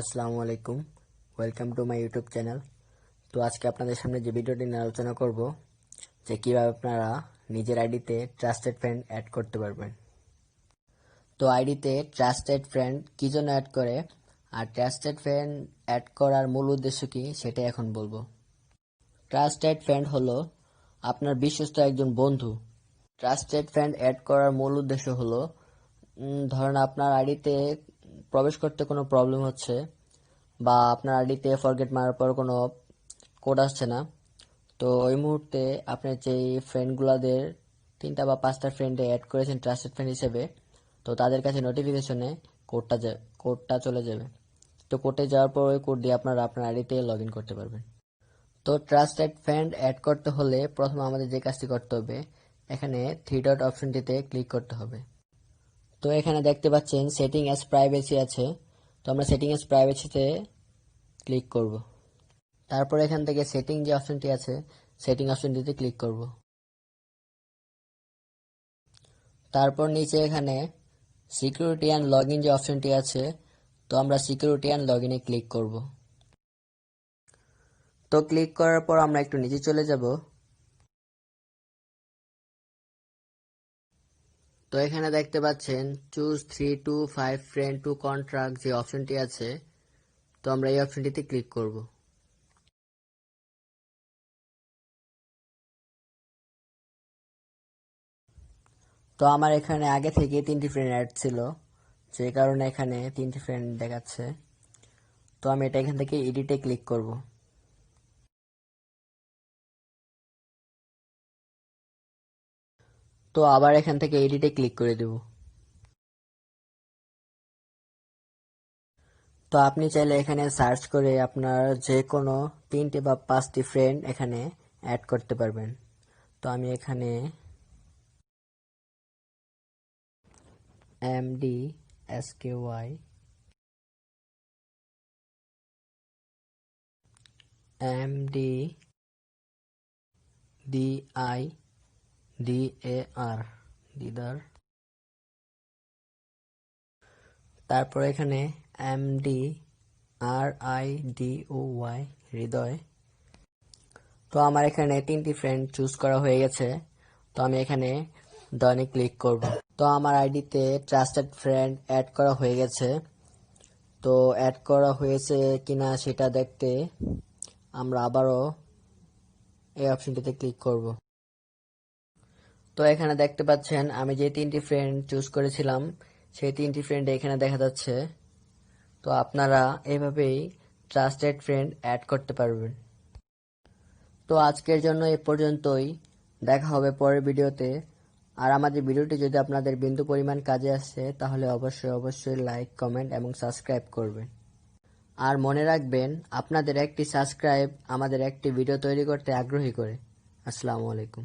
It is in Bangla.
আসসালামু আলাইকুম, welcome to my YouTube channel. তো আজকে আপনাদের সামনে যে ভিডিওটি নিয়ে আলোচনা করব যে কীভাবে আপনারা নিজের আইডিতে ট্রাস্টেড ফ্রেন্ড অ্যাড করতে পারবেন। তো আইডিতে ট্রাস্টেড ফ্রেন্ড কী জন্য অ্যাড করে আর ট্রাস্টেড ফ্রেন্ড অ্যাড করার মূল উদ্দেশ্য কী সেটাই এখন বলবো। ট্রাস্টেড ফ্রেন্ড হলো আপনার বিশ্বস্ত একজন বন্ধু। ট্রাস্টেড ফ্রেন্ড অ্যাড করার মূল উদ্দেশ্য হলো ধরেন আপনার আইডিতে প্রবেশ করতে কোনো প্রবলেম হচ্ছে বা আপনার আইডিতে ফরগেট মারার পর কোনো কোড আসছে না, তো ওই মুহূর্তে আপনার যেই ফ্রেন্ডগুলোদের 3টা বা 5টা ফ্রেন্ডে অ্যাড করেছেন ট্রাস্টেড ফ্রেন্ড হিসেবে, তো তাদের কাছে নোটিফিকেশনে কোডটা চলে যাবে। তো কোডে যাওয়ার পর ওই কোড দিয়ে আপনারা আপনার আইডিতে লগ ইন করতে পারবেন। তো ট্রাস্টেড ফ্রেন্ড অ্যাড করতে হলে প্রথমে আমাদের যে কাজটি করতে হবে, এখানে 3 ডট অপশনটিতে ক্লিক করতে হবে। তো এখানে দেখতে পাচ্ছেন সেটিং অ্যাজ প্রাইভেসি আছে, তো আমরা সেটিং অ্যাজ প্রাইভেসিতে ক্লিক করব। তারপর এখান থেকে সেটিং যে অপশনটি আছে সেটিং অপশনটিতে ক্লিক করব। তারপর নিচে এখানে সিকিউরিটি অ্যান্ড লগ ইন যে অপশনটি আছে, তো আমরা সিকিউরিটি অ্যান্ড লগ ইনে ক্লিক করব। তো ক্লিক করার পর আমরা একটু নিচে চলে যাব। তো এখানে দেখতে পাচ্ছেন choose 3 to 5 friend two contract যে অপশনটি আছে, তো আমরা এই অপশনটিতে ক্লিক করব। তো আমার এখানে আগে থেকে 3টি ফ্রেন্ড অ্যাড ছিল, যে কারণে এখানে 3টি ফ্রেন্ড দেখাচ্ছে। তো আমি এটা এখান থেকে এডিটে ক্লিক করব। তো আবার এখান থেকে এডিটে ক্লিক করে দেব। তো আপনি চাইলে এখানে সার্চ করে আপনার যে কোনো 3টে বা 5টি ফ্রেন্ড এখানে অ্যাড করতে পারবেন। তো আমি এখানে MDSKY MDDIDAR দিদার, তারপর এখানে MDRIDOY হৃদয়। তো আমার এখানে 3টি ফ্রেন্ড চুজ করা হয়ে গেছে, তো আমি এখানে ডনে ক্লিক করব। তো আমার আইডিতে ট্রাস্টেড ফ্রেন্ড অ্যাড করা হয়ে গেছে। তো অ্যাড করা হয়েছে কিনা সেটা দেখতে আমরা আবারও এই অপশনটিতে ক্লিক করব। তো এখানে দেখতে পাচ্ছেন আমি যে 3টি ফ্রেন্ড চুজ করেছিলাম সেই 3টি ফ্রেন্ড এখানে দেখা যাচ্ছে। তো আপনারা এভাবেই ট্রাস্টেড ফ্রেন্ড অ্যাড করতে পারবেন। তো আজকের জন্য এ পর্যন্তই, দেখা হবে পরের ভিডিওতে। আর আমাদের ভিডিওটি যদি আপনাদের বিন্দু পরিমাণ কাজে আসে তাহলে অবশ্যই লাইক, কমেন্ট এবং সাবস্ক্রাইব করবেন। আর মনে রাখবেন আপনাদের একটি সাবস্ক্রাইব আমাদের একটি ভিডিও তৈরি করতে আগ্রহী করে। আসসালামু আলাইকুম।